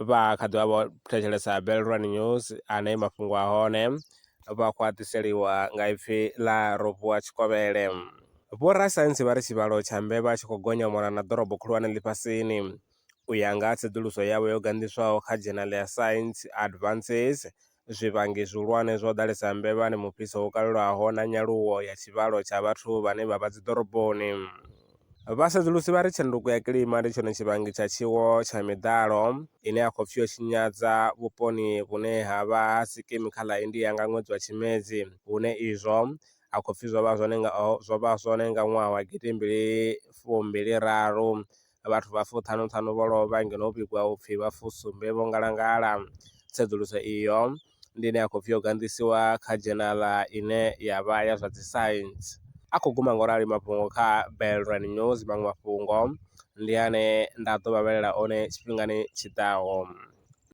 vha kha ḓivha vho thetshelesa Belrun News ane mafhungo a hone vha khou a ḓiseliwa nga ipfhi ḽa Rovuwa Tshikovhele. Vhorasaintsi vha ri tshivhalo tsha mbevha tshi khou gonya u mona na ḓorobo khulwane ḽifhasini. U ya nga ha tsedzuluso yawe yo gandiswaho kha Journal ya Science Advances, zwivhangi zwihulwane zwa u ḓalesa mbevha ndi mufhiso wo kalulaho na nyaluwo ya tshivhalo tsha vhathu vhane vha vha dzi ḓoroboni. Vhasedzulusi vha ri tshanduko ya kilima ndi tshone tshivhangi tsha tshiwo tsha miḓalo ine ya khou pfhi yo tshinyadza vhuponi vhune ha vha ha Sikkim kha ḽa India nga ṅwedzi wa Tshimedzi, hune izwo a khou pfhi zwo vha zwone nga ṅwaha wa 2023. Vhathu vha 55 vho lovha ngeno ho vhigwa u pfhi vha fusumbe vho ngalangala. Tsedzuluso iyo ndi ine ya khou pfhi yo gandisiwa kha dzhenala ine ya vha ya zwa dzi science. A khou guma ngaurali mafhungo kha Belrun News, maṅwe mafhungo ndi ane nda ḓo vha vhalela one tshifhingani tshiḓaho.